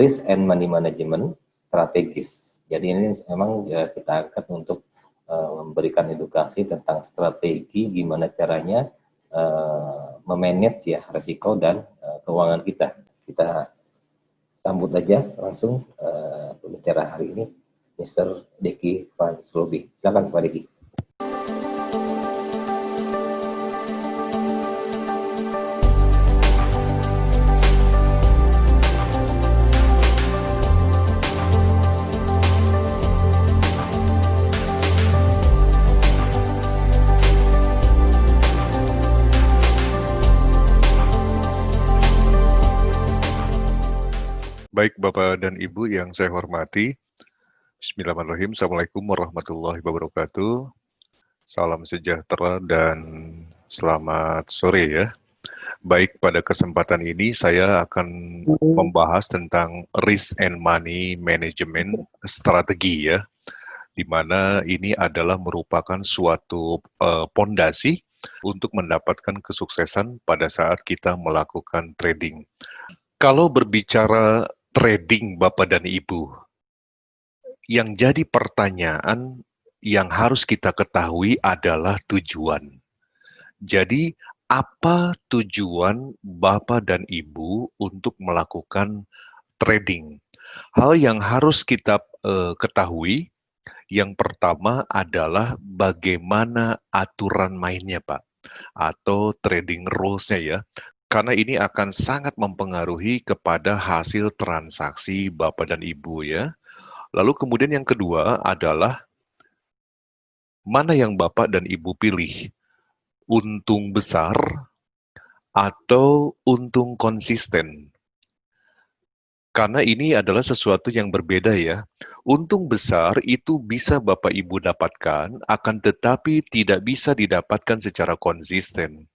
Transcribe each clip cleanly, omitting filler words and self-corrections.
risk and money management strategis. Jadi ini memang kita angkat untuk memberikan edukasi tentang strategi gimana caranya memanage ya risiko dan keuangan kita. Kita sambut aja langsung pembicara hari ini, Mr. Deki Fanslobi. Silakan Pak Deki. Baik Bapak dan Ibu yang saya hormati, Bismillahirrahmanirrahim, Assalamualaikum warahmatullahi wabarakatuh, salam sejahtera dan selamat sore ya. Baik, pada kesempatan ini saya akan membahas tentang risk and money management strategi ya, di mana ini adalah merupakan suatu pondasi untuk mendapatkan kesuksesan pada saat kita melakukan trading. Kalau berbicara trading Bapak dan Ibu, yang jadi pertanyaan yang harus kita ketahui adalah tujuan. Jadi, apa tujuan Bapak dan Ibu untuk melakukan trading? Hal yang harus kita ketahui, yang pertama adalah bagaimana aturan mainnya, Pak, atau trading rules-nya ya. Karena ini akan sangat mempengaruhi kepada hasil transaksi Bapak dan Ibu ya. Lalu kemudian yang kedua adalah mana yang Bapak dan Ibu pilih? Untung besar atau untung konsisten? Karena ini adalah sesuatu yang berbeda ya. Untung besar itu bisa Bapak Ibu dapatkan, akan tetapi tidak bisa didapatkan secara konsisten.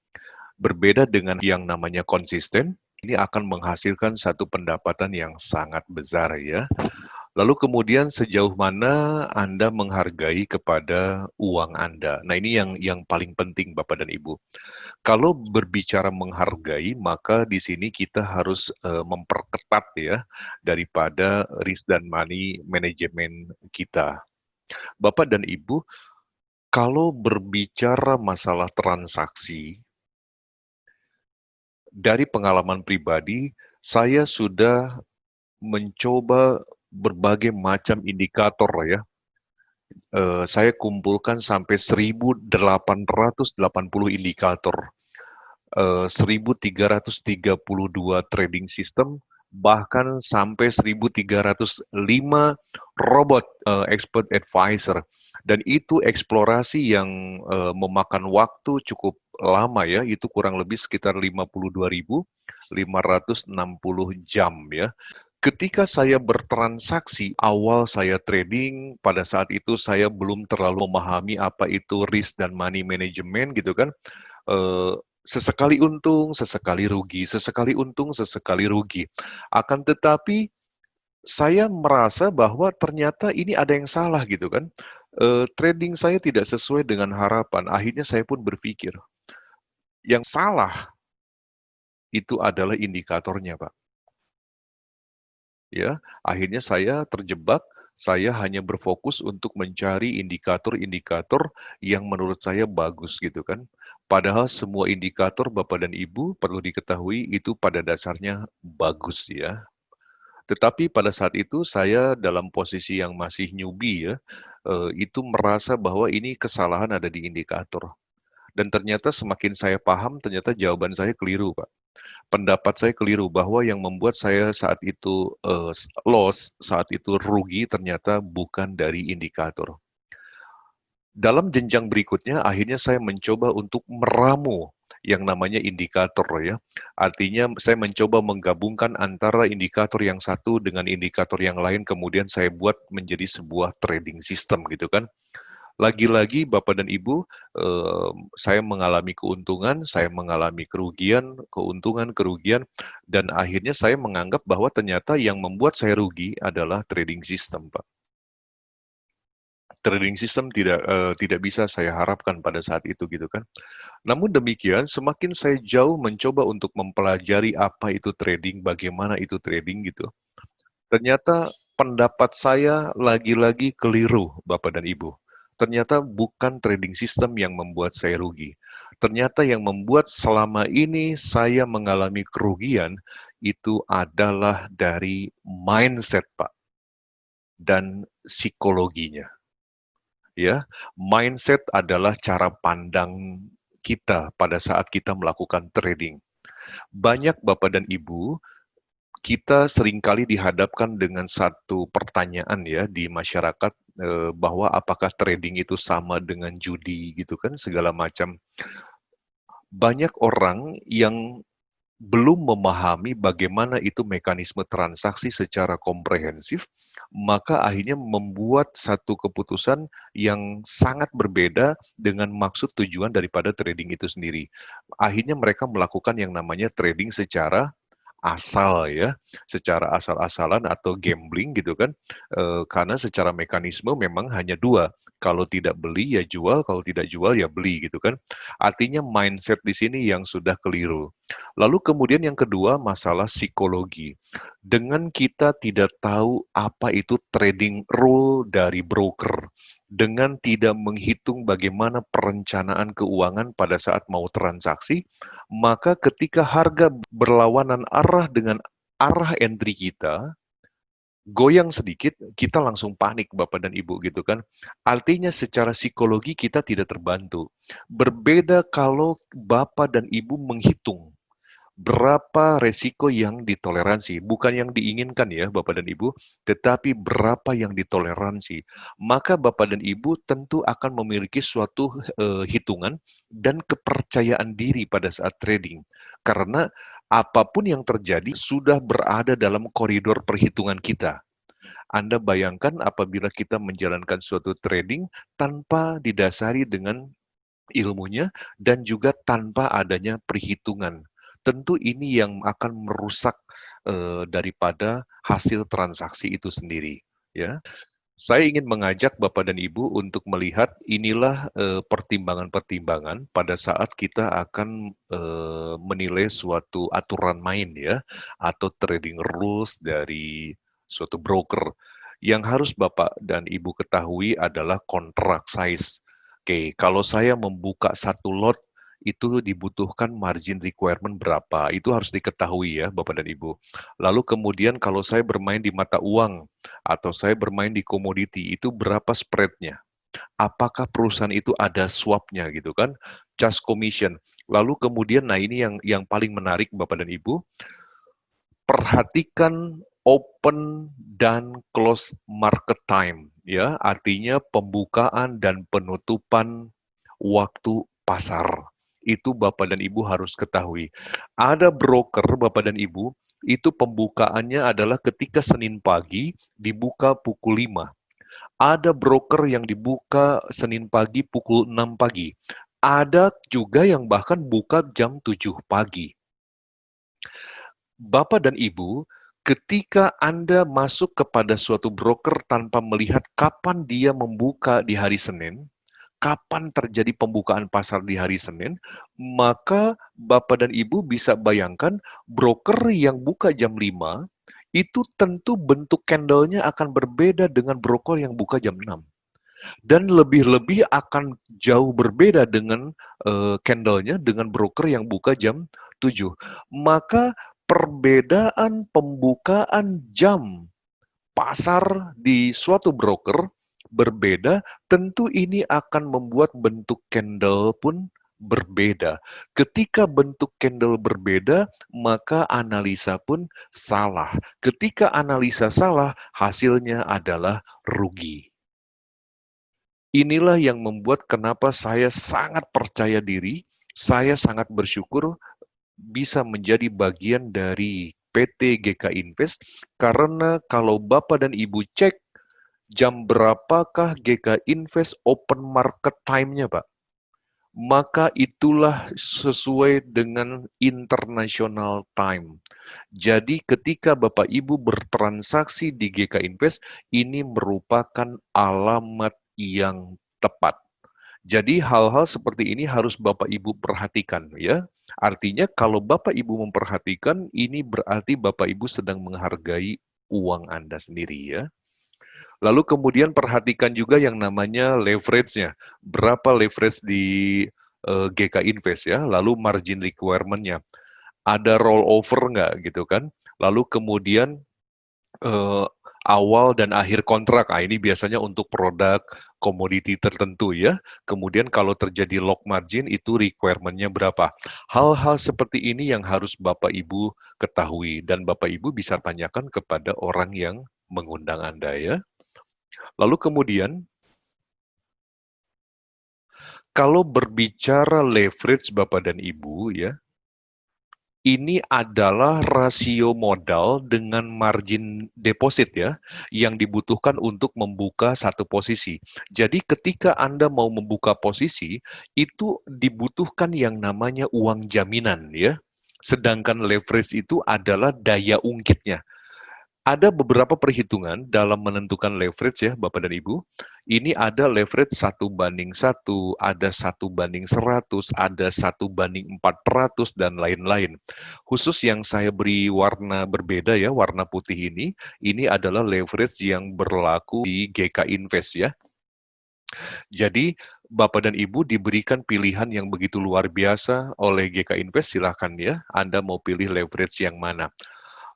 Berbeda dengan yang namanya konsisten, ini akan menghasilkan satu pendapatan yang sangat besar ya. Lalu kemudian sejauh mana Anda menghargai kepada uang Anda. Nah ini yang paling penting Bapak dan Ibu. Kalau berbicara menghargai, maka di sini kita harus memperketat ya daripada risk dan money manajemen kita. Bapak dan Ibu, kalau berbicara masalah transaksi, dari pengalaman pribadi, saya sudah mencoba berbagai macam indikator ya. Saya kumpulkan sampai 1.880 indikator, 1.332 trading system, bahkan sampai 1.305 robot expert advisor. Dan itu eksplorasi yang memakan waktu cukup lama ya, itu kurang lebih sekitar 52.560 jam ya. Ketika saya bertransaksi, awal saya trading, pada saat itu saya belum terlalu memahami apa itu risk dan money management gitu kan. Sesekali untung, sesekali rugi, sesekali untung, sesekali rugi. Akan tetapi saya merasa bahwa ternyata ini ada yang salah gitu kan. Trading saya tidak sesuai dengan harapan. Akhirnya saya pun berpikir, yang salah itu adalah indikatornya, Pak. Ya, akhirnya saya terjebak, saya hanya berfokus untuk mencari indikator-indikator yang menurut saya bagus gitu kan. Padahal semua indikator Bapak dan Ibu perlu diketahui itu pada dasarnya bagus ya. Tetapi pada saat itu saya dalam posisi yang masih newbie ya, itu merasa bahwa ini kesalahan ada di indikator. Dan ternyata semakin saya paham, ternyata jawaban saya keliru, Pak. Pendapat saya keliru bahwa yang membuat saya saat itu loss, saat itu rugi, ternyata bukan dari indikator. Dalam jenjang berikutnya, akhirnya saya mencoba untuk meramu yang namanya indikator ya. Artinya saya mencoba menggabungkan antara indikator yang satu dengan indikator yang lain, kemudian saya buat menjadi sebuah trading system gitu kan. Lagi-lagi Bapak dan Ibu, saya mengalami keuntungan, saya mengalami kerugian, keuntungan, kerugian, dan akhirnya saya menganggap bahwa ternyata yang membuat saya rugi adalah trading system, Pak. Trading system tidak bisa saya harapkan pada saat itu gitu kan. Namun demikian, semakin saya jauh mencoba untuk mempelajari apa itu trading, bagaimana itu trading gitu, Ternyata pendapat saya lagi-lagi keliru, Bapak dan Ibu. Ternyata bukan trading system yang membuat saya rugi. Ternyata yang membuat selama ini saya mengalami kerugian itu adalah dari mindset, Pak, dan psikologinya. Ya, mindset adalah cara pandang kita pada saat kita melakukan trading. Banyak Bapak dan Ibu, kita seringkali dihadapkan dengan satu pertanyaan ya di masyarakat, bahwa apakah trading itu sama dengan judi gitu kan, segala macam. Banyak orang yang belum memahami bagaimana itu mekanisme transaksi secara komprehensif, maka akhirnya membuat satu keputusan yang sangat berbeda dengan maksud tujuan daripada trading itu sendiri. Akhirnya mereka melakukan yang namanya trading secara asal ya, secara asal-asalan atau gambling gitu kan, karena secara mekanisme memang hanya dua, kalau tidak beli ya jual, kalau tidak jual ya beli gitu kan. Artinya mindset di sini yang sudah keliru. Lalu kemudian yang kedua masalah psikologi. Dengan kita tidak tahu apa itu trading rule dari broker, dengan tidak menghitung bagaimana perencanaan keuangan pada saat mau transaksi, maka ketika harga berlawanan arah dengan arah entry kita, goyang sedikit, kita langsung panik Bapak dan Ibu gitu kan. Artinya secara psikologi kita tidak terbantu. Berbeda kalau Bapak dan Ibu menghitung berapa resiko yang ditoleransi, bukan yang diinginkan ya Bapak dan Ibu, tetapi berapa yang ditoleransi. Maka Bapak dan Ibu tentu akan memiliki suatu hitungan dan kepercayaan diri pada saat trading. Karena apapun yang terjadi sudah berada dalam koridor perhitungan kita. Anda bayangkan apabila kita menjalankan suatu trading tanpa didasari dengan ilmunya dan juga tanpa adanya perhitungan. Tentu ini yang akan merusak daripada hasil transaksi itu sendiri. Ya, saya ingin mengajak Bapak dan Ibu untuk melihat inilah pertimbangan-pertimbangan pada saat kita akan menilai suatu aturan main ya, atau trading rules dari suatu broker. Yang harus Bapak dan Ibu ketahui adalah contract size. Oke, kalau saya membuka satu lot, itu dibutuhkan margin requirement berapa, itu harus diketahui ya Bapak dan Ibu. Lalu kemudian kalau saya bermain di mata uang, atau saya bermain di komoditi, itu berapa spread-nya? Apakah perusahaan itu ada swap-nya gitu kan? Just commission. Lalu kemudian, nah ini yang paling menarik Bapak dan Ibu, perhatikan open dan close market time ya, artinya pembukaan dan penutupan waktu pasar. Itu Bapak dan Ibu harus ketahui. Ada broker Bapak dan Ibu, itu pembukaannya adalah ketika Senin pagi dibuka pukul 5. Ada broker yang dibuka Senin pagi pukul 6 pagi. Ada juga yang bahkan buka jam 7 pagi. Bapak dan Ibu, ketika Anda masuk kepada suatu broker tanpa melihat kapan dia membuka di hari Senin, kapan terjadi pembukaan pasar di hari Senin, maka Bapak dan Ibu bisa bayangkan broker yang buka jam 5, itu tentu bentuk candle-nya akan berbeda dengan broker yang buka jam 6. Dan lebih-lebih akan jauh berbeda dengan candle-nya dengan broker yang buka jam 7. Maka perbedaan pembukaan jam pasar di suatu broker berbeda, tentu ini akan membuat bentuk candle pun berbeda. Ketika bentuk candle berbeda, maka analisa pun salah. Ketika analisa salah, hasilnya adalah rugi. Inilah yang membuat kenapa saya sangat percaya diri, saya sangat bersyukur bisa menjadi bagian dari PT GK Invest, karena kalau Bapak dan Ibu cek jam berapakah GK Invest open market time-nya, Pak, maka itulah sesuai dengan international time. Jadi ketika Bapak Ibu bertransaksi di GK Invest, ini merupakan alamat yang tepat. Jadi hal-hal seperti ini harus Bapak Ibu perhatikan ya. Artinya kalau Bapak Ibu memperhatikan, ini berarti Bapak Ibu sedang menghargai uang Anda sendiri ya. Lalu kemudian perhatikan juga yang namanya leverage-nya. Berapa leverage di GK Invest ya, lalu margin requirement-nya. Ada rollover nggak gitu kan? Lalu kemudian awal dan akhir kontrak. Ah, ini biasanya untuk produk komoditi tertentu ya. Kemudian kalau terjadi lock margin itu requirement-nya berapa. Hal-hal seperti ini yang harus Bapak Ibu ketahui dan Bapak Ibu bisa tanyakan kepada orang yang mengundang Anda ya. Lalu kemudian kalau berbicara leverage Bapak dan Ibu ya, ini adalah rasio modal dengan margin deposit ya, yang dibutuhkan untuk membuka satu posisi. Jadi ketika Anda mau membuka posisi, itu dibutuhkan yang namanya uang jaminan ya. Sedangkan leverage itu adalah daya ungkitnya. Ada beberapa perhitungan dalam menentukan leverage ya, Bapak dan Ibu. Ini ada leverage 1:1, ada 1:100, ada 1:400, dan lain-lain. Khusus yang saya beri warna berbeda ya, warna putih ini adalah leverage yang berlaku di GK Invest ya. Jadi, Bapak dan Ibu diberikan pilihan yang begitu luar biasa oleh GK Invest, silahkan ya, Anda mau pilih leverage yang mana.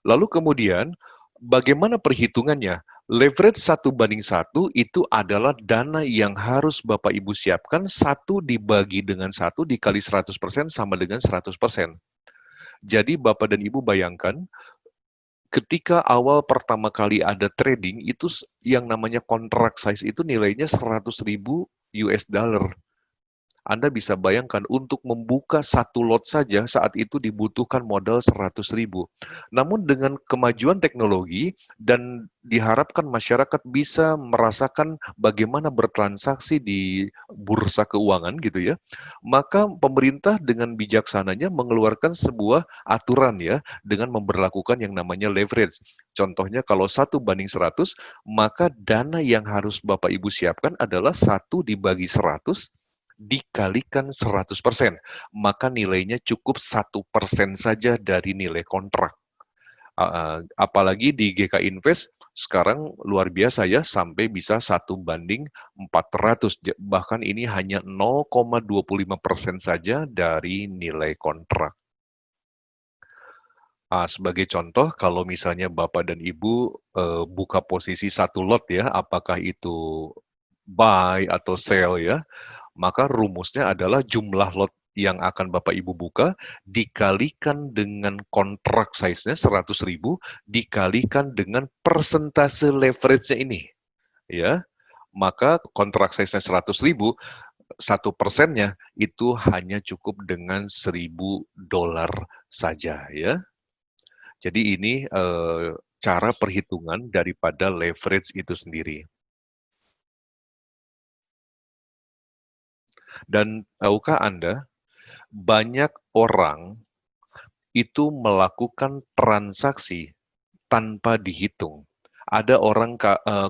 Lalu kemudian, bagaimana perhitungannya? Leverage 1:1 itu adalah dana yang harus Bapak Ibu siapkan, 1 dibagi dengan 1 dikali 100% sama dengan 100%. Jadi Bapak dan Ibu bayangkan, ketika awal pertama kali ada trading, itu yang namanya contract size itu nilainya 100.000 US dollar. Anda bisa bayangkan untuk membuka satu lot saja saat itu dibutuhkan modal 100.000. Namun dengan kemajuan teknologi dan diharapkan masyarakat bisa merasakan bagaimana bertransaksi di bursa keuangan gitu ya, maka pemerintah dengan bijaksananya mengeluarkan sebuah aturan ya dengan memberlakukan yang namanya leverage. Contohnya kalau 1:100, maka dana yang harus Bapak Ibu siapkan adalah 1 dibagi 100 dikalikan 100%, maka nilainya cukup 1% saja dari nilai kontrak. Apalagi di GK Invest sekarang luar biasa ya, sampai bisa 1:400, bahkan ini hanya 0,25% saja dari nilai kontrak. Sebagai contoh, kalau misalnya Bapak dan Ibu buka posisi satu lot ya, apakah itu buy atau sell ya, maka rumusnya adalah jumlah lot yang akan Bapak Ibu buka dikalikan dengan kontrak size-nya 100.000 dikalikan dengan persentase leverage-nya ini. Ya, maka kontrak size-nya 100.000, 1%-nya itu hanya cukup dengan $1.000 saja ya. Jadi ini cara perhitungan daripada leverage itu sendiri. Dan tahukah Anda, banyak orang itu melakukan transaksi tanpa dihitung. Ada orang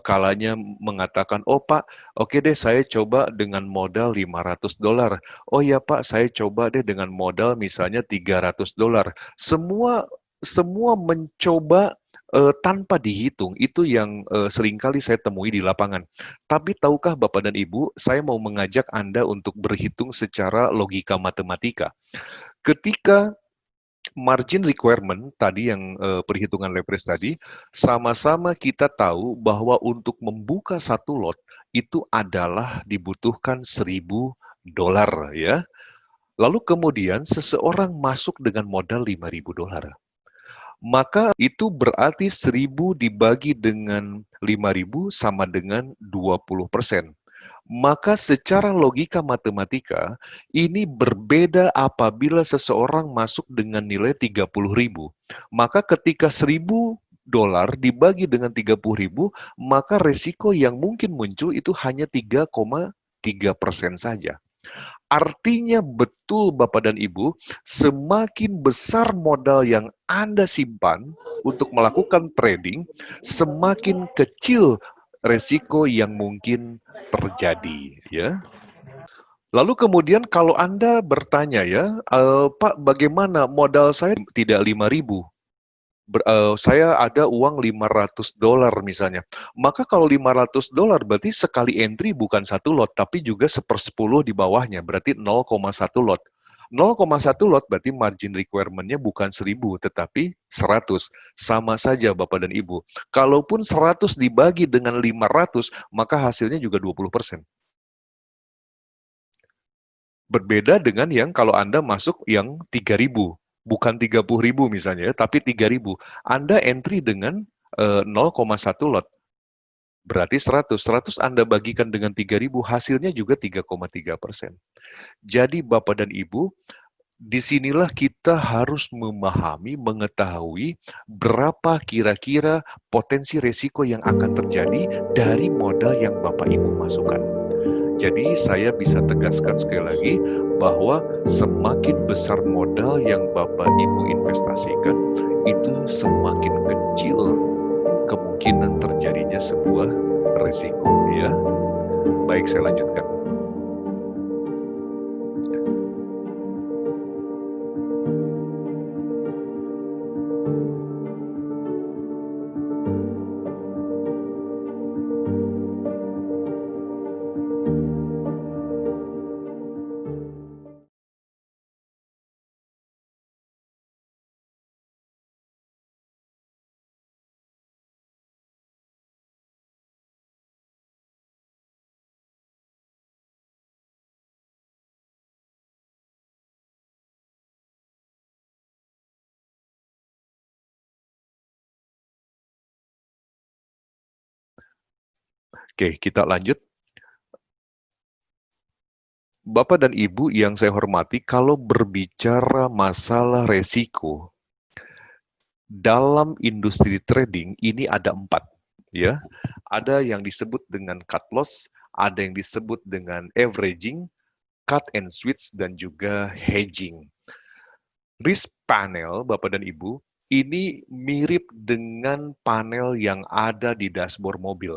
kalanya mengatakan, "Oh Pak, oke deh saya coba dengan modal $500. Oh ya Pak, saya coba deh dengan modal misalnya $300. Semua mencoba tanpa dihitung. Itu yang seringkali saya temui di lapangan. Tapi tahukah Bapak dan Ibu, saya mau mengajak Anda untuk berhitung secara logika matematika. Ketika margin requirement tadi yang perhitungan leverage tadi, sama-sama kita tahu bahwa untuk membuka satu lot itu adalah dibutuhkan $1.000 ya. Lalu kemudian seseorang masuk dengan modal $5.000. Maka itu berarti 1.000 dibagi dengan 5.000 sama dengan 20%. Maka secara logika matematika, ini berbeda apabila seseorang masuk dengan nilai 30.000. Maka ketika $1.000 dibagi dengan 30.000, maka resiko yang mungkin muncul itu hanya 3,3% saja. Artinya betul Bapak dan Ibu, semakin besar modal yang Anda simpan untuk melakukan trading, semakin kecil resiko yang mungkin terjadi ya. Lalu kemudian kalau Anda bertanya ya, Pak bagaimana modal saya tidak 5.000? Saya ada uang $500 misalnya. Maka kalau $500 berarti sekali entry bukan 1 lot, tapi juga 1/10 di bawahnya, berarti 0,1 lot. 0,1 lot berarti margin requirement-nya bukan 1.000, tetapi 100. Sama saja Bapak dan Ibu. Kalaupun 100 dibagi dengan 500, maka hasilnya juga 20%. Berbeda dengan yang kalau Anda masuk yang 3.000, bukan 30.000 misalnya, tapi 3.000. Anda entry dengan 0,1 lot, berarti 100. 100 Anda bagikan dengan 3.000, hasilnya juga 3,3%. Jadi Bapak dan Ibu, disinilah kita harus memahami, mengetahui berapa kira-kira potensi risiko yang akan terjadi dari modal yang Bapak Ibu masukkan. Jadi saya bisa tegaskan sekali lagi bahwa semakin besar modal yang Bapak Ibu investasikan, itu semakin kecil kemungkinan terjadinya sebuah risiko, ya. Baik, saya lanjutkan. Oke, kita lanjut. Bapak dan Ibu yang saya hormati, kalau berbicara masalah resiko, dalam industri trading ini ada 4, ya. Ada yang disebut dengan cut loss, ada yang disebut dengan averaging, cut and switch, dan juga hedging. Risk panel, Bapak dan Ibu, ini mirip dengan panel yang ada di dashboard mobil.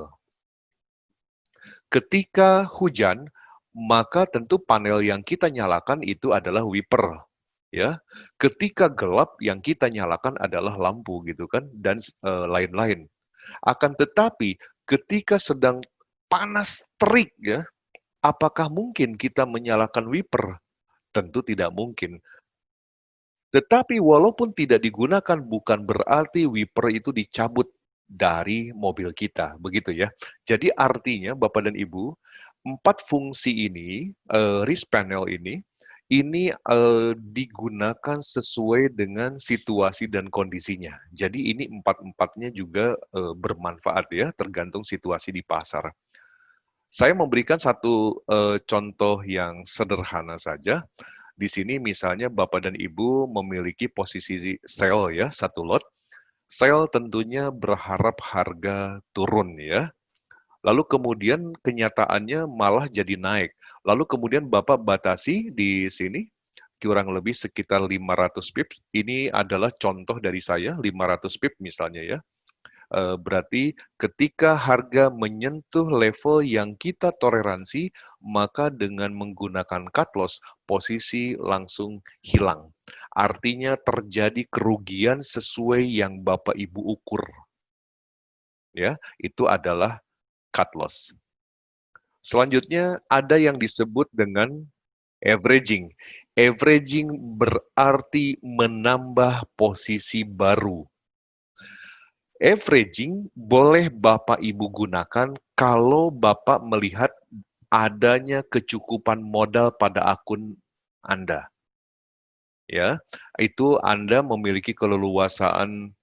Ketika hujan, maka tentu panel yang kita nyalakan itu adalah wiper, ya. Ketika gelap, yang kita nyalakan adalah lampu, gitu kan, dan lain-lain. Akan tetapi, ketika sedang panas terik, ya, apakah mungkin kita menyalakan wiper? Tentu tidak mungkin. Tetapi walaupun tidak digunakan, bukan berarti wiper itu dicabut dari mobil kita, begitu ya. Jadi artinya Bapak dan Ibu, 4 fungsi ini, risk panel ini digunakan sesuai dengan situasi dan kondisinya. Jadi ini 4-4-nya juga bermanfaat ya, tergantung situasi di pasar. Saya memberikan satu contoh yang sederhana saja. Di sini misalnya Bapak dan Ibu memiliki posisi sell ya, 1 lot. Sell tentunya berharap harga turun ya. Lalu kemudian kenyataannya malah jadi naik. Lalu kemudian Bapak batasi di sini kurang lebih sekitar 500 pips. Ini adalah contoh dari saya, 500 pips misalnya ya. Berarti ketika harga menyentuh level yang kita toleransi, maka dengan menggunakan cut loss, posisi langsung hilang. Artinya terjadi kerugian sesuai yang Bapak Ibu ukur. Ya, itu adalah cut loss. Selanjutnya ada yang disebut dengan averaging. Averaging berarti menambah posisi baru. Averaging boleh Bapak Ibu gunakan kalau Bapak melihat adanya kecukupan modal pada akun Anda. Ya, itu Anda memiliki keleluasaan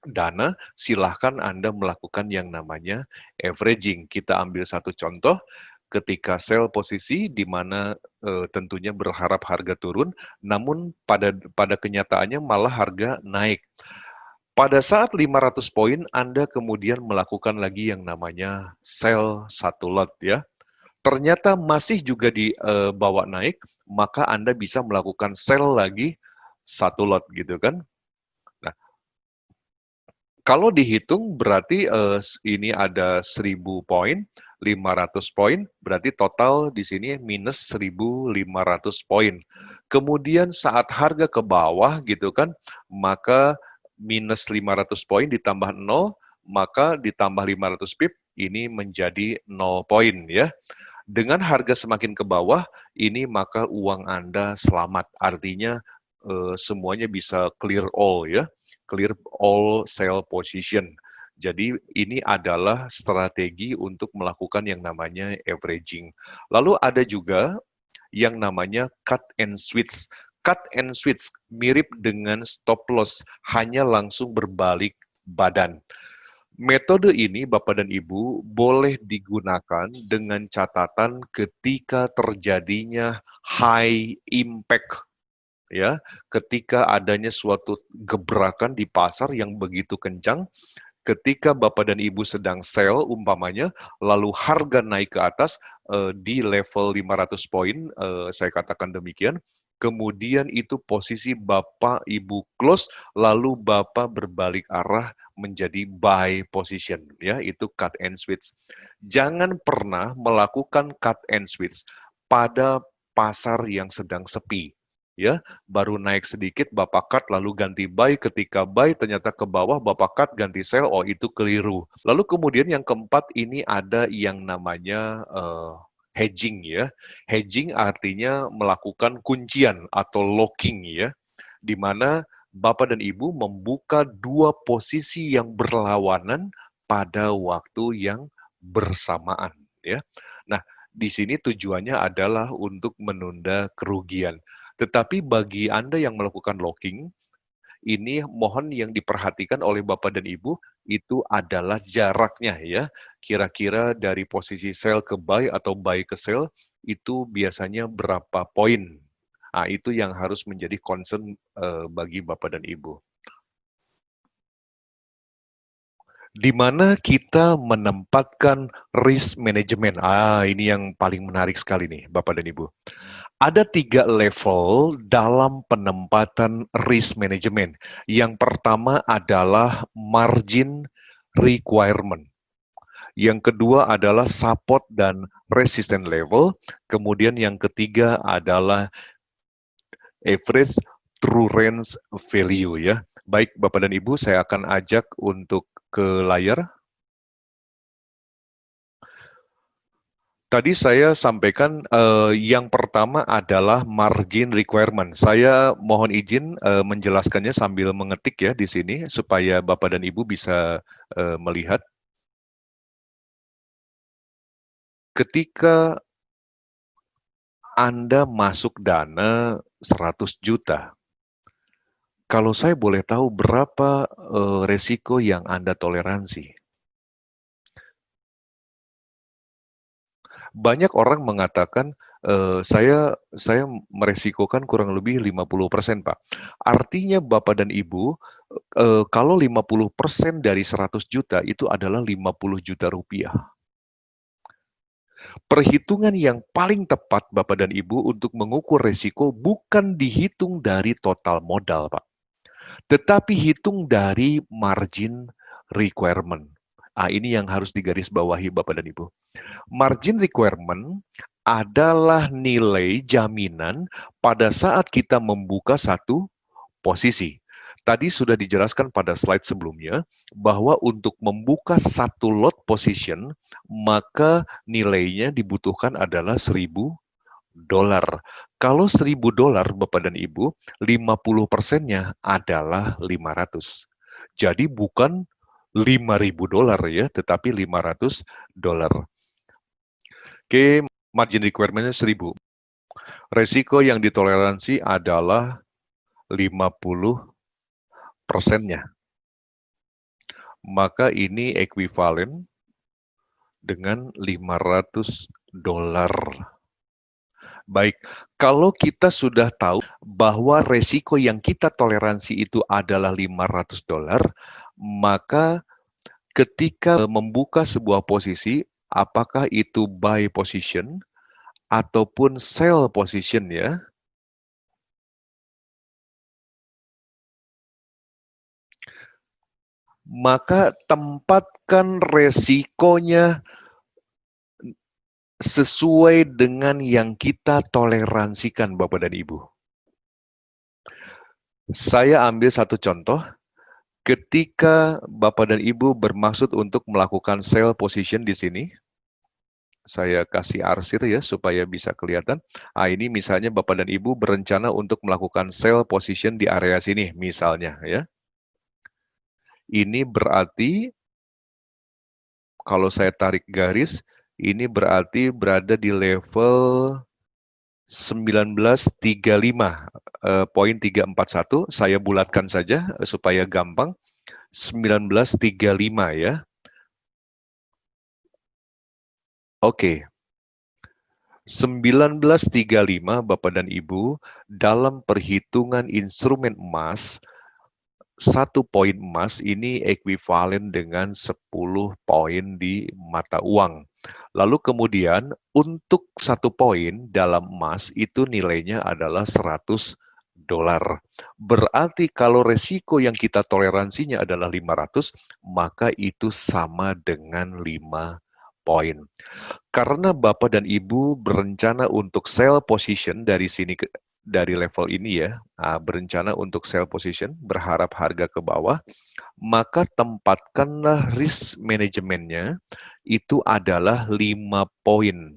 dana, silahkan Anda melakukan yang namanya averaging. Kita ambil satu contoh, ketika sell posisi di mana tentunya berharap harga turun, namun pada kenyataannya malah harga naik. Pada saat 500 poin, Anda kemudian melakukan lagi yang namanya sell 1 lot ya. Ternyata masih juga dibawa naik, maka Anda bisa melakukan sell lagi 1 lot gitu kan. Nah, kalau dihitung berarti ini ada 1.000 poin, 500 poin, berarti total di sini minus 1.500 poin. Kemudian saat harga ke bawah gitu kan, maka minus 500 poin ditambah 0, maka ditambah 500 pip, ini menjadi 0 poin ya. Dengan harga semakin ke bawah, ini maka uang Anda selamat. Artinya semuanya bisa clear all ya, clear all sell position. Jadi ini adalah strategi untuk melakukan yang namanya averaging. Lalu ada juga yang namanya cut and switch. Cut and switch mirip dengan stop loss, hanya langsung berbalik badan. Metode ini, Bapak dan Ibu, boleh digunakan dengan catatan ketika terjadinya high impact, ya, ketika adanya suatu gebrakan di pasar yang begitu kencang, ketika Bapak dan Ibu sedang sell umpamanya, lalu harga naik ke atas di level 500 poin, saya katakan demikian, kemudian itu posisi Bapak Ibu close, lalu Bapak berbalik arah menjadi buy position, ya, itu cut and switch. Jangan pernah melakukan cut and switch pada pasar yang sedang sepi. Ya, baru naik sedikit Bapak cut lalu ganti buy, ketika buy ternyata ke bawah Bapak cut ganti sell, oh itu keliru. Lalu kemudian yang keempat ini ada yang namanya hedging ya. Hedging artinya melakukan kuncian atau locking ya, di mana Bapak dan Ibu membuka dua posisi yang berlawanan pada waktu yang bersamaan ya. Nah, di sini tujuannya adalah untuk menunda kerugian. Tetapi bagi Anda yang melakukan locking, ini mohon yang diperhatikan oleh Bapak dan Ibu itu adalah jaraknya ya. Kira-kira dari posisi sell ke buy atau buy ke sell itu biasanya berapa poin. Nah, itu yang harus menjadi concern bagi Bapak dan Ibu. Di mana kita menempatkan risk management. Ini yang paling menarik sekali nih, Bapak dan Ibu. Ada 3 level dalam penempatan risk management. Yang pertama adalah margin requirement. Yang kedua adalah support dan resistance level. Kemudian yang ketiga adalah average true range value ya. Baik Bapak dan Ibu, saya akan ajak untuk ke layar. Tadi saya sampaikan yang pertama adalah margin requirement. Saya mohon izin menjelaskannya sambil mengetik ya di sini supaya Bapak dan Ibu bisa melihat. Ketika Anda masuk dana 100 juta, kalau saya boleh tahu berapa resiko yang Anda toleransi? Banyak orang mengatakan, saya meresikokan kurang lebih 50%, Pak. Artinya Bapak dan Ibu, kalau 50% dari 100 juta itu adalah 50 juta rupiah. Perhitungan yang paling tepat Bapak dan Ibu untuk mengukur resiko bukan dihitung dari total modal, Pak. Tetapi hitung dari margin requirement. Ini yang harus digarisbawahi Bapak dan Ibu. Margin requirement adalah nilai jaminan pada saat kita membuka satu posisi. Tadi sudah dijelaskan pada slide sebelumnya bahwa untuk membuka satu lot position, maka nilainya dibutuhkan adalah $1.000. Kalau $1.000 Bapak dan Ibu, 50%-nya adalah 500. Jadi bukan $5.000 ya, tetapi $500. Oke, margin requirement-nya 1.000. Resiko yang ditoleransi adalah 50%-nya. Maka ini ekuivalen dengan $500. Baik, kalau kita sudah tahu bahwa resiko yang kita toleransi itu adalah $500, maka ketika membuka sebuah posisi, apakah itu buy position ataupun sell position ya, maka tempatkan resikonya sesuai dengan yang kita toleransikan Bapak dan Ibu. Saya ambil satu contoh, Ketika Bapak dan Ibu bermaksud untuk melakukan sell position di sini, saya kasih arsir ya supaya bisa kelihatan. Ini misalnya Bapak dan Ibu berencana untuk melakukan sell position di area sini misalnya ya. Ini berarti kalau saya tarik garis, ini berarti berada di level 1935, poin 341, saya bulatkan saja supaya gampang, 1935 ya. Oke, 1935 Bapak dan Ibu, dalam perhitungan instrumen emas, 1 poin emas ini ekuivalen dengan 10 poin di mata uang. Lalu kemudian untuk 1 poin dalam emas itu nilainya adalah $100. Berarti kalau resiko yang kita toleransinya adalah 500, maka itu sama dengan 5 poin. Karena Bapak dan Ibu berencana untuk sell position dari sini dari level ini ya, berencana untuk sell position, berharap harga ke bawah, maka tempatkanlah risk manajemennya itu adalah 5 poin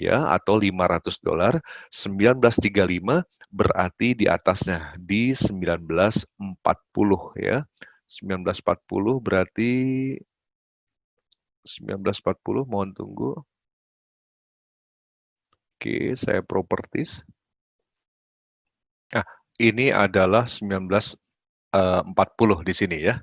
ya, atau $500. 1935 berarti di atasnya di 1940 ya. 1940 berarti 1940, mohon tunggu. Oke, saya properties. Nah, ini adalah 1940 di sini ya.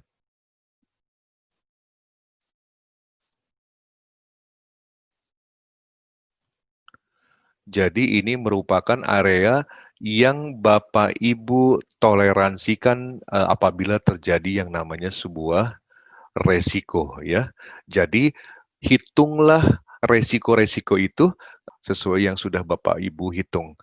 Jadi ini merupakan area yang Bapak Ibu toleransikan apabila terjadi yang namanya sebuah resiko ya. Jadi hitunglah resiko-resiko itu sesuai yang sudah Bapak Ibu hitung.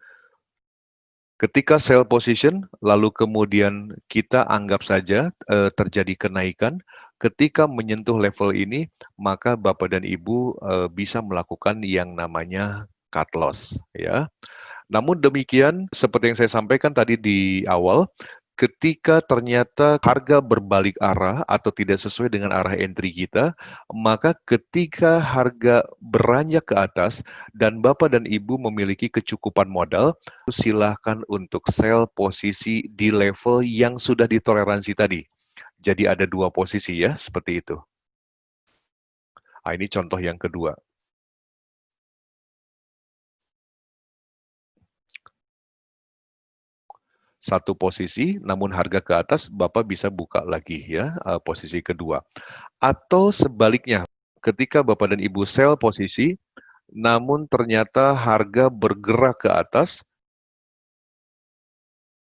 Ketika sell position, lalu kemudian kita anggap saja terjadi kenaikan, ketika menyentuh level ini, maka Bapak dan Ibu bisa melakukan yang namanya cut loss. Ya. Namun demikian, seperti yang saya sampaikan tadi di awal, ketika ternyata harga berbalik arah atau tidak sesuai dengan arah entry kita, maka ketika harga beranjak ke atas dan Bapak dan Ibu memiliki kecukupan modal, silahkan untuk sell posisi di level yang sudah ditoleransi tadi. Jadi ada 2 posisi ya, seperti itu. Ini contoh yang kedua. Satu posisi, namun harga ke atas, Bapak bisa buka lagi ya, posisi kedua. Atau sebaliknya, ketika Bapak dan Ibu sell posisi, namun ternyata harga bergerak ke atas,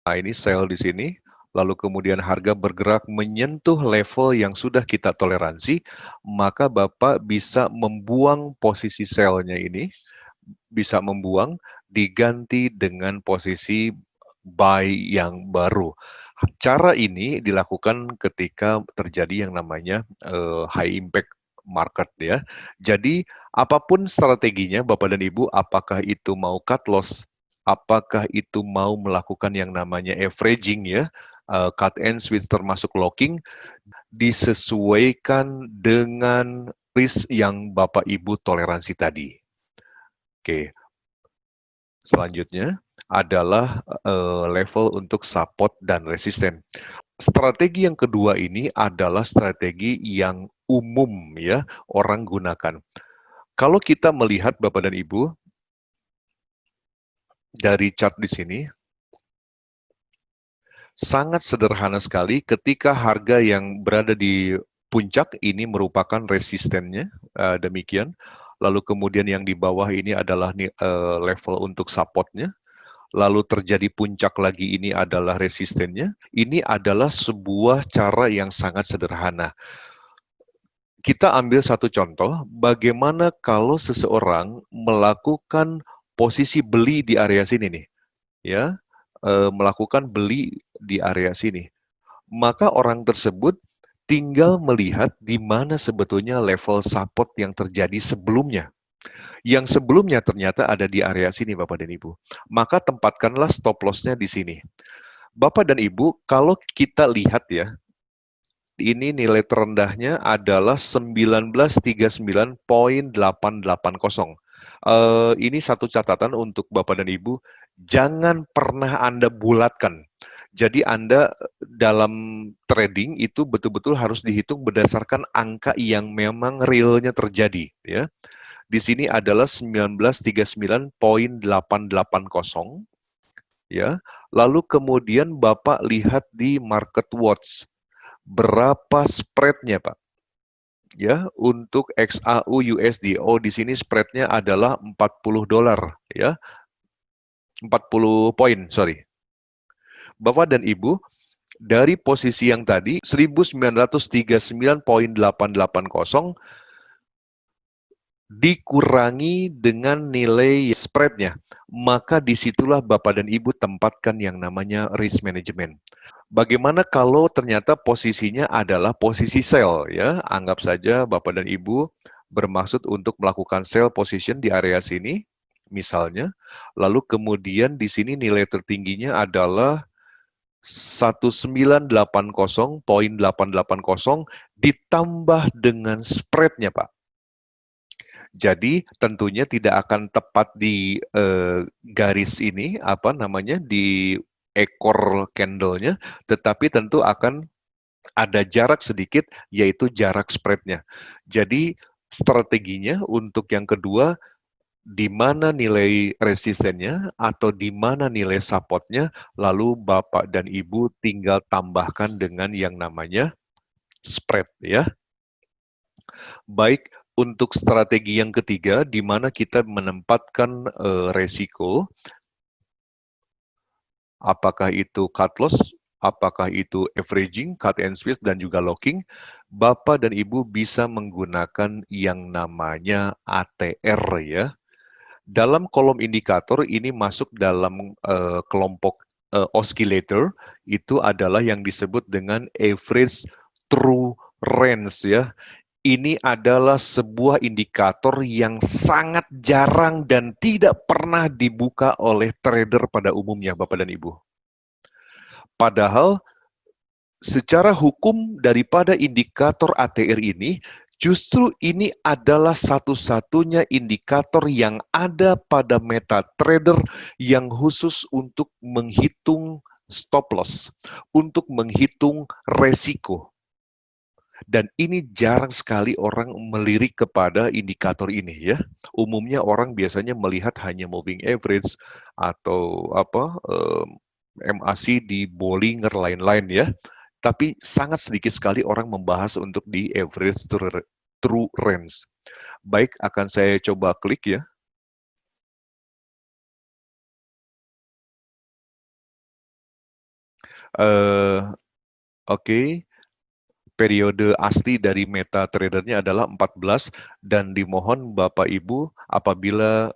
ini sell di sini, lalu kemudian harga bergerak menyentuh level yang sudah kita toleransi, maka Bapak bisa membuang posisi sell-nya ini, bisa membuang, diganti dengan posisi buy yang baru. Cara ini dilakukan ketika terjadi yang namanya high impact market ya. Jadi apapun strateginya Bapak dan Ibu, apakah itu mau cut loss, apakah itu mau melakukan yang namanya averaging ya, cut and switch termasuk locking, disesuaikan dengan risk yang Bapak Ibu toleransi tadi. Oke. Selanjutnya adalah level untuk support dan resisten. Strategi yang kedua ini adalah strategi yang umum ya orang gunakan. Kalau kita melihat Bapak dan Ibu dari chart di sini, sangat sederhana sekali ketika harga yang berada di puncak ini merupakan resistennya, demikian. Lalu kemudian yang di bawah ini adalah level untuk supportnya. Lalu terjadi puncak lagi ini adalah resistennya. Ini adalah sebuah cara yang sangat sederhana. Kita ambil satu contoh, bagaimana kalau seseorang melakukan posisi beli di area sini nih, ya, melakukan beli di area sini. Maka orang tersebut tinggal melihat di mana sebetulnya level support yang terjadi sebelumnya. Yang sebelumnya ternyata ada di area sini Bapak dan Ibu. Maka tempatkanlah stop loss-nya di sini. Bapak dan Ibu, kalau kita lihat ya, ini nilai terendahnya adalah 1939,880. Ini satu catatan untuk Bapak dan Ibu, jangan pernah Anda bulatkan. Jadi Anda dalam trading itu betul-betul harus dihitung berdasarkan angka yang memang realnya terjadi, ya. Di sini adalah 1939,880, ya. Lalu kemudian Bapak lihat di Market Watch, berapa spreadnya, Pak? Ya, untuk XAU USD. Oh, di sini spreadnya adalah $40, ya. 40 poin, sorry. Bapak dan Ibu, dari posisi yang tadi 1939,880 dikurangi dengan nilai spreadnya, maka disitulah Bapak dan Ibu tempatkan yang namanya risk management. Bagaimana kalau ternyata posisinya adalah posisi sell, ya? Anggap saja Bapak dan Ibu bermaksud untuk melakukan sell position di area sini, misalnya, lalu kemudian di sini nilai tertingginya adalah 1980,880 ditambah dengan spreadnya, Pak. Jadi tentunya tidak akan tepat di garis ini, apa namanya, di ekor candle-nya, tetapi tentu akan ada jarak sedikit, yaitu jarak spread-nya. Jadi strateginya untuk yang kedua, di mana nilai resistennya atau di mana nilai support-nya, lalu Bapak dan Ibu tinggal tambahkan dengan yang namanya spread, ya. Baik, untuk strategi yang ketiga, di mana kita menempatkan resiko, apakah itu cut loss, apakah itu averaging, cut and squeeze, dan juga locking, Bapak dan Ibu bisa menggunakan yang namanya ATR, ya. Dalam kolom indikator ini masuk dalam kelompok oscillator, itu adalah yang disebut dengan average true range, ya. Ini adalah sebuah indikator yang sangat jarang dan tidak pernah dibuka oleh trader pada umumnya, Bapak dan Ibu. Padahal secara hukum daripada indikator ATR ini, justru ini adalah satu-satunya indikator yang ada pada MetaTrader yang khusus untuk menghitung stop loss, untuk menghitung resiko. Dan ini jarang sekali orang melirik kepada indikator ini, ya. Umumnya orang biasanya melihat hanya moving average atau MACD di Bollinger lain-lain, ya. Tapi sangat sedikit sekali orang membahas untuk di average true range. Baik, akan saya coba klik, ya. Oke. Periode asli dari MetaTrader-nya adalah 14, dan dimohon Bapak Ibu apabila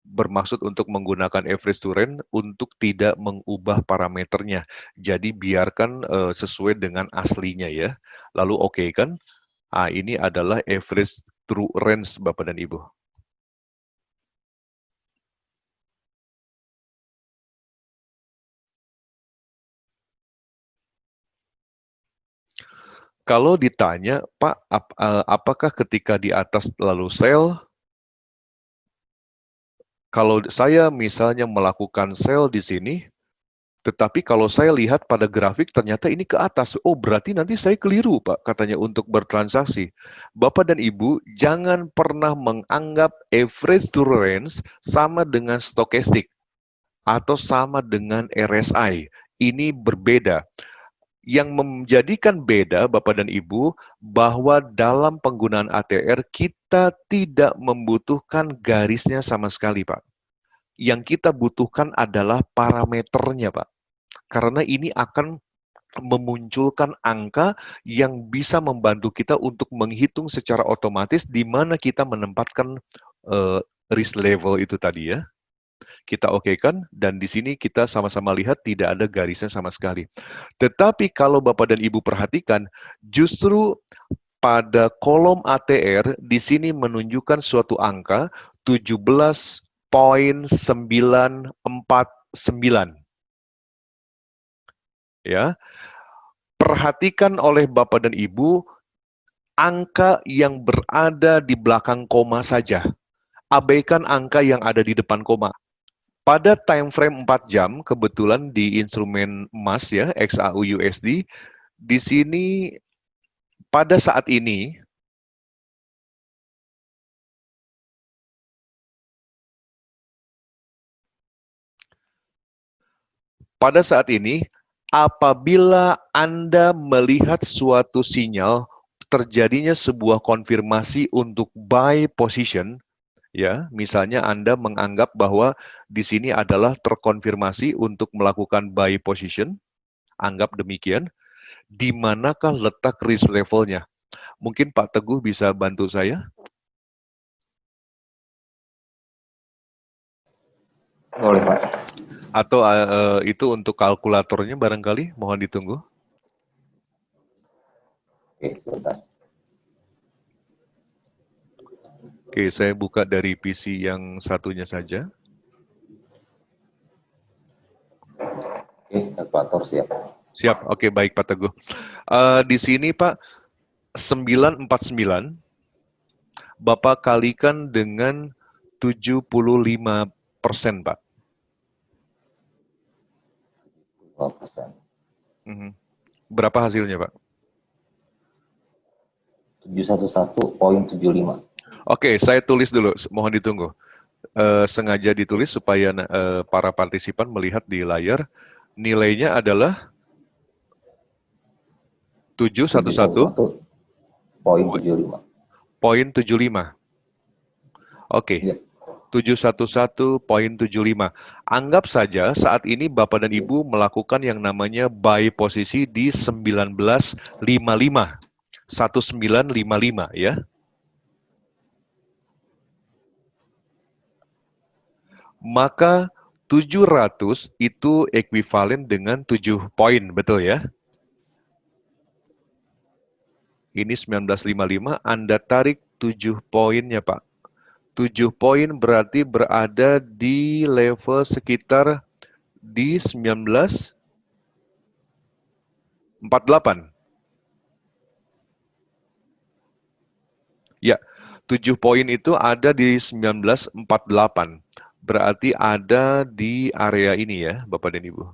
bermaksud untuk menggunakan average to range untuk tidak mengubah parameternya. Jadi biarkan sesuai dengan aslinya, ya. Lalu oke, kan? Ini adalah average true range, Bapak dan Ibu. Kalau ditanya, Pak, apakah ketika di atas lalu sell, kalau saya misalnya melakukan sell di sini, tetapi kalau saya lihat pada grafik ternyata ini ke atas, oh berarti nanti saya keliru, Pak, katanya untuk bertransaksi. Bapak dan Ibu, jangan pernah menganggap average to range sama dengan stokastik atau sama dengan RSI. Ini berbeda. Yang menjadikan beda, Bapak dan Ibu, bahwa dalam penggunaan ATR kita tidak membutuhkan garisnya sama sekali, Pak. Yang kita butuhkan adalah parameternya, Pak. Karena ini akan memunculkan angka yang bisa membantu kita untuk menghitung secara otomatis di mana kita menempatkan risk level itu tadi, ya. Kita okekan, dan di sini kita sama-sama lihat tidak ada garisnya sama sekali. Tetapi kalau Bapak dan Ibu perhatikan, justru pada kolom ATR di sini menunjukkan suatu angka 17,949. Ya. Perhatikan oleh Bapak dan Ibu angka yang berada di belakang koma saja. Abaikan angka yang ada di depan koma. Pada time frame 4 jam, kebetulan di instrumen emas ya, XAU USD, di sini pada saat ini apabila Anda melihat suatu sinyal terjadinya sebuah konfirmasi untuk buy position, ya, misalnya Anda menganggap bahwa di sini adalah terkonfirmasi untuk melakukan buy position, anggap demikian, di manakah letak risk levelnya? Mungkin Pak Teguh bisa bantu saya? Boleh, Pak. Atau itu untuk kalkulatornya barangkali, mohon ditunggu. Oke, sebentar. Oke, saya buka dari PC yang satunya saja. Oke, kalkulator siap. Siap, oke baik Pak Teguh. Di sini Pak, 949, Bapak kalikan dengan 75%, Pak. 5%. Berapa hasilnya, Pak? 711.75. Oke, saya tulis dulu, mohon ditunggu. Sengaja ditulis supaya para partisipan melihat di layar. Nilainya adalah 711.75. Poin 75. Oke. Ya. 711.75. Anggap saja saat ini Bapak dan Ibu melakukan yang namanya buy posisi di 1955. 1955 ya. Maka 700 itu ekuivalen dengan 7 poin, betul ya? Ini 1955, Anda tarik 7 poinnya, Pak. 7 poin berarti berada di level sekitar di 1948. Ya, 7 poin itu ada di 1948. Berarti ada di area ini ya, Bapak dan Ibu.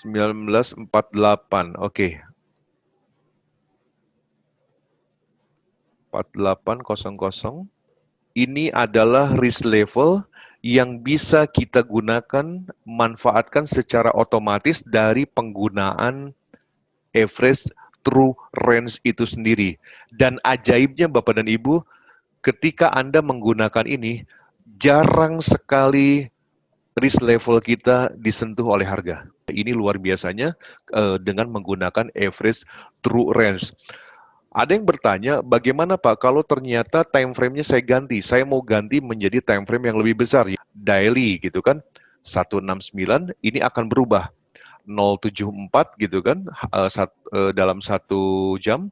(1948), oke. 4800. Ini adalah risk level yang bisa kita gunakan, manfaatkan secara otomatis dari penggunaan average true range itu sendiri. Dan ajaibnya Bapak dan Ibu, ketika Anda menggunakan ini, jarang sekali risk level kita disentuh oleh harga. Ini luar biasanya dengan menggunakan average true range. Ada yang bertanya, bagaimana Pak kalau ternyata time frame-nya saya ganti, saya mau ganti menjadi time frame yang lebih besar, daily gitu kan, 169 ini akan berubah, 074 gitu kan, dalam 1 jam,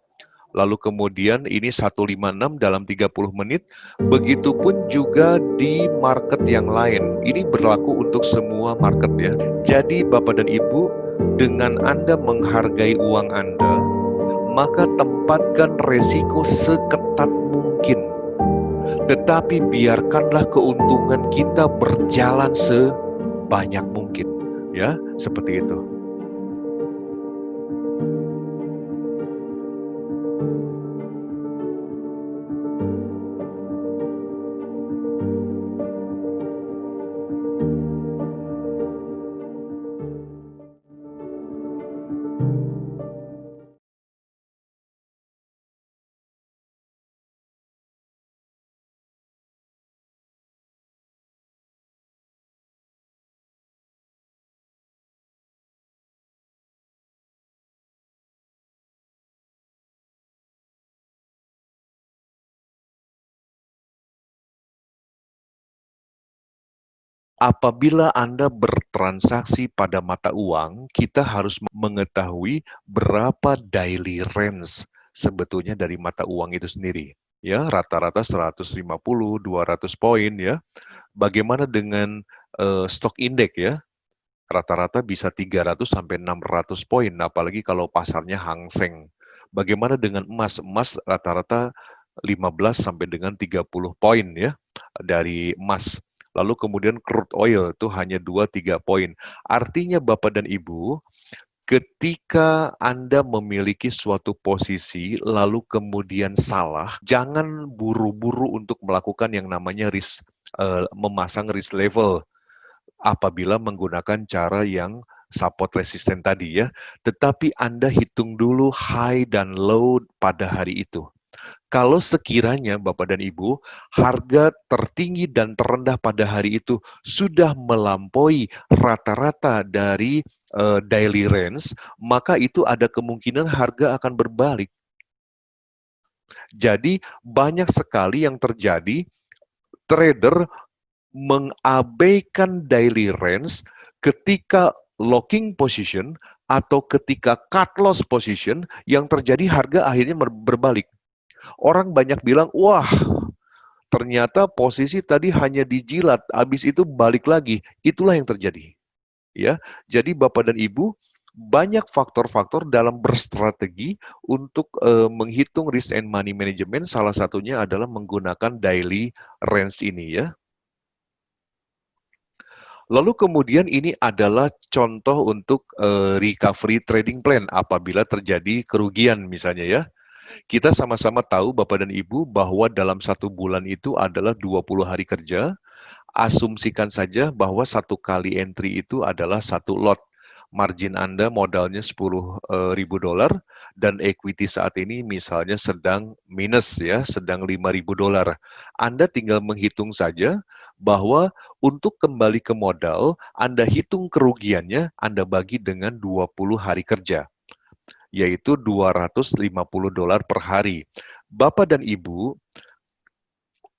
lalu kemudian ini 156 dalam 30 menit, begitupun juga di market yang lain, ini berlaku untuk semua market ya. Jadi Bapak dan Ibu, dengan Anda menghargai uang Anda, maka tempatkan resiko seketat mungkin. Tetapi biarkanlah keuntungan kita berjalan sebanyak mungkin. Ya, seperti itu. Apabila Anda bertransaksi pada mata uang, kita harus mengetahui berapa daily range sebetulnya dari mata uang itu sendiri. ya rata-rata 150, 200 poin ya. Bagaimana dengan stok indeks ya? Rata-rata bisa 300 sampai 600 poin, apalagi kalau pasarnya Hang Seng. Bagaimana dengan emas? Emas rata-rata 15 sampai dengan 30 poin ya dari emas. Lalu kemudian crude oil itu hanya 2-3 poin. Artinya Bapak dan Ibu, ketika Anda memiliki suatu posisi lalu kemudian salah, jangan buru-buru untuk melakukan yang namanya memasang risk level apabila menggunakan cara yang support resisten tadi ya. Tetapi Anda hitung dulu high dan low pada hari itu. Kalau sekiranya Bapak dan Ibu, harga tertinggi dan terendah pada hari itu sudah melampaui rata-rata dari daily range, maka itu ada kemungkinan harga akan berbalik. Jadi banyak sekali yang terjadi, trader mengabaikan daily range ketika locking position atau ketika cut loss position, yang terjadi harga akhirnya berbalik. Orang banyak bilang, wah ternyata posisi tadi hanya dijilat, habis itu balik lagi. Itulah yang terjadi. Ya, jadi Bapak dan Ibu, banyak faktor-faktor dalam berstrategi untuk menghitung risk and money management. Salah satunya adalah menggunakan daily range ini ya. Lalu kemudian ini adalah contoh untuk recovery trading plan apabila terjadi kerugian misalnya ya. Kita sama-sama tahu Bapak dan Ibu bahwa dalam 1 bulan itu adalah 20 hari kerja. Asumsikan saja bahwa 1 kali entry itu adalah 1 lot. Margin Anda modalnya $10.000 dan equity saat ini misalnya sedang minus ya, sedang $5.000. Anda tinggal menghitung saja bahwa untuk kembali ke modal, Anda hitung kerugiannya, Anda bagi dengan 20 hari kerja, yaitu $250 per hari. Bapak dan Ibu,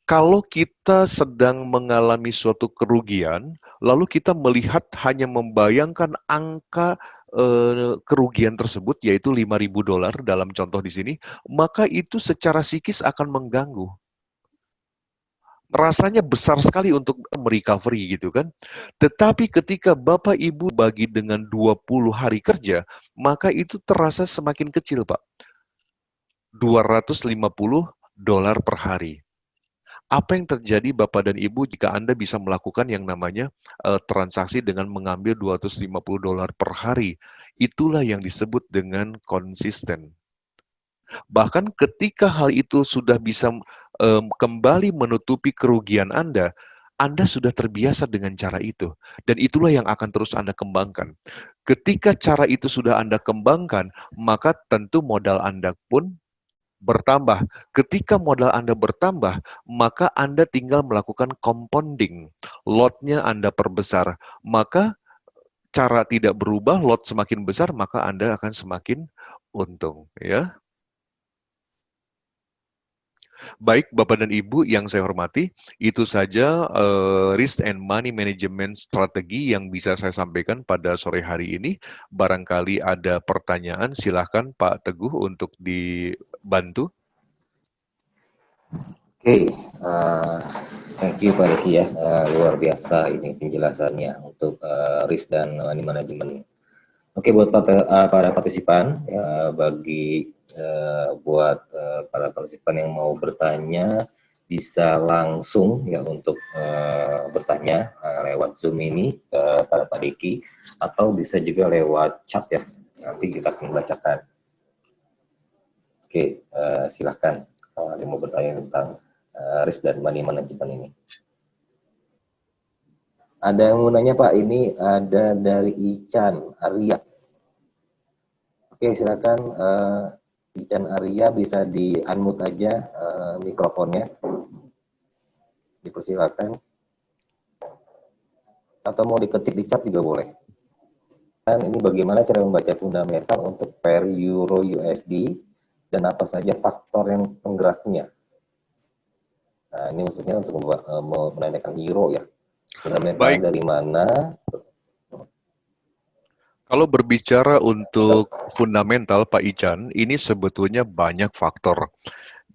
kalau kita sedang mengalami suatu kerugian, lalu kita melihat hanya membayangkan angka kerugian tersebut, yaitu $5.000 dalam contoh di sini, maka itu secara psikis akan mengganggu. Rasanya besar sekali untuk merecovery gitu kan. Tetapi ketika Bapak Ibu bagi dengan 20 hari kerja, maka itu terasa semakin kecil, Pak. $250 per hari. Apa yang terjadi Bapak dan Ibu jika Anda bisa melakukan yang namanya transaksi dengan mengambil $250 per hari? Itulah yang disebut dengan konsisten. Bahkan ketika hal itu sudah bisa kembali menutupi kerugian Anda sudah terbiasa dengan cara itu. Dan itulah yang akan terus Anda kembangkan. Ketika cara itu sudah Anda kembangkan, maka tentu modal Anda pun bertambah. Ketika modal Anda bertambah, maka Anda tinggal melakukan compounding. Lotnya Anda perbesar. Maka cara tidak berubah, lot semakin besar, maka Anda akan semakin untung. Ya. Baik Bapak dan Ibu yang saya hormati, itu saja risk and money management strategi yang bisa saya sampaikan pada sore hari ini. Barangkali ada pertanyaan, silahkan Pak Teguh untuk dibantu. Oke, thank you Pak Deki ya, luar biasa ini penjelasannya untuk risk dan money management. Oke, buat para partisipan, bagi buat para partisipan yang mau bertanya, bisa langsung ya untuk bertanya lewat Zoom ini pada Pak Deki, atau bisa juga lewat chat ya, nanti kita akan membacakan. Oke, silahkan kalau ada yang mau bertanya tentang risk dan money management ini. Ada yang mau nanya Pak, ini ada dari Ican Arya. Oke, silakan Ican Arya, bisa di-unmute aja mikrofonnya. Dipersilakan. Atau mau diketik di chat juga boleh. Dan ini bagaimana cara membaca fundamental untuk pair Euro USD dan apa saja faktor yang penggeraknya. Nah, ini maksudnya untuk menanyakan euro ya. Fundamental dari mana? Kalau berbicara untuk fundamental Pak Ican, ini sebetulnya banyak faktor.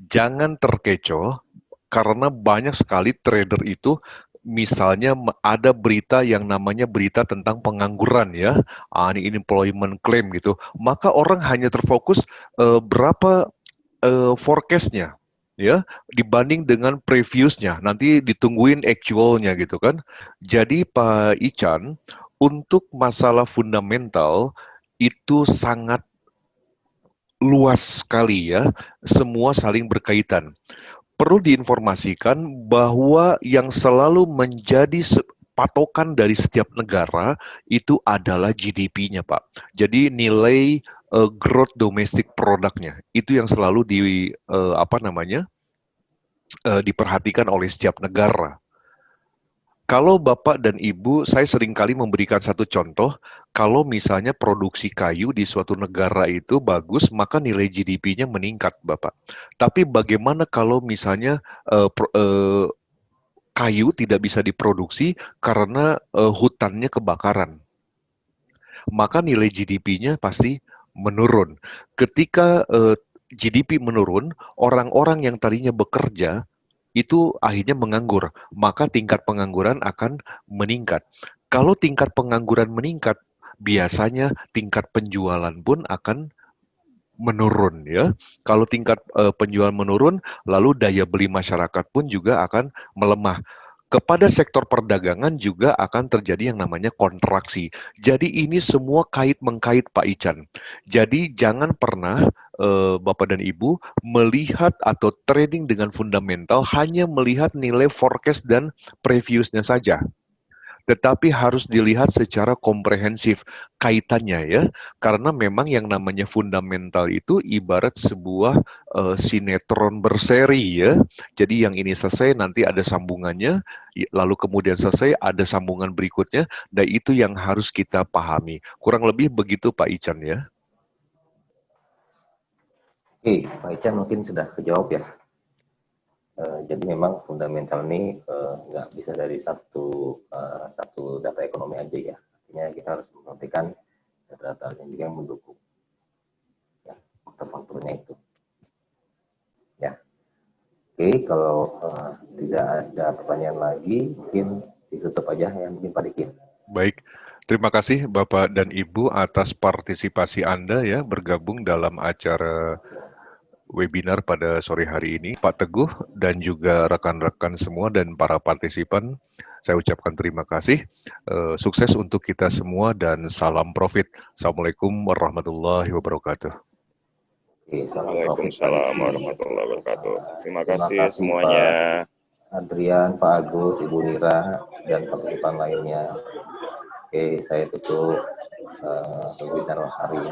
Jangan terkecoh karena banyak sekali trader itu misalnya ada berita yang namanya berita tentang pengangguran ya, unemployment claim gitu. Maka orang hanya terfokus berapa forecast-nya ya dibanding dengan previousnya. Nanti ditungguin actual-nya gitu kan. Jadi Pak Ican, untuk masalah fundamental itu sangat luas sekali ya, semua saling berkaitan. Perlu diinformasikan bahwa yang selalu menjadi patokan dari setiap negara itu adalah GDP-nya, Pak. Jadi nilai growth domestic product-nya itu yang selalu diperhatikan oleh setiap negara. Kalau Bapak dan Ibu, saya seringkali memberikan satu contoh, kalau misalnya produksi kayu di suatu negara itu bagus, maka nilai GDP-nya meningkat, Bapak. Tapi bagaimana kalau misalnya kayu tidak bisa diproduksi karena hutannya kebakaran? Maka nilai GDP-nya pasti menurun. Ketika GDP menurun, orang-orang yang tadinya bekerja itu akhirnya menganggur, maka tingkat pengangguran akan meningkat. Kalau tingkat pengangguran meningkat, biasanya tingkat penjualan pun akan menurun ya. Kalau tingkat penjualan menurun, lalu daya beli masyarakat pun juga akan melemah. Kepada sektor perdagangan juga akan terjadi yang namanya kontraksi. Jadi ini semua kait-mengkait Pak Ican. Jadi jangan pernah Bapak dan Ibu melihat atau trading dengan fundamental hanya melihat nilai forecast dan previousnya saja. Tetapi harus dilihat secara komprehensif kaitannya ya, karena memang yang namanya fundamental itu ibarat sebuah sinetron berseri ya. Jadi yang ini selesai nanti ada sambungannya, lalu kemudian selesai ada sambungan berikutnya, dan itu yang harus kita pahami. Kurang lebih begitu Pak Ican ya. Oke, Pak Ican mungkin sudah kejawab ya. Jadi memang fundamental ini nggak bisa dari satu data ekonomi aja ya. Artinya kita harus memperhatikan data-data yang juga mendukung ya, faktor-faktornya itu. Ya, oke. Kalau tidak ada pertanyaan lagi, mungkin ditutup aja ya, mungkin Pak Diki. Baik, terima kasih Bapak dan Ibu atas partisipasi Anda ya bergabung dalam acara webinar pada sore hari ini. Pak Teguh dan juga rekan-rekan semua dan para partisipan, saya ucapkan terima kasih. Sukses untuk kita semua dan salam profit. Assalamualaikum warahmatullahi wabarakatuh. Waalaikumsalam warahmatullahi wabarakatuh. Terima kasih semuanya. Pak Adrian, Pak Agus, Ibu Nira, dan partisipan lainnya. Oke, saya tutup webinar hari ini.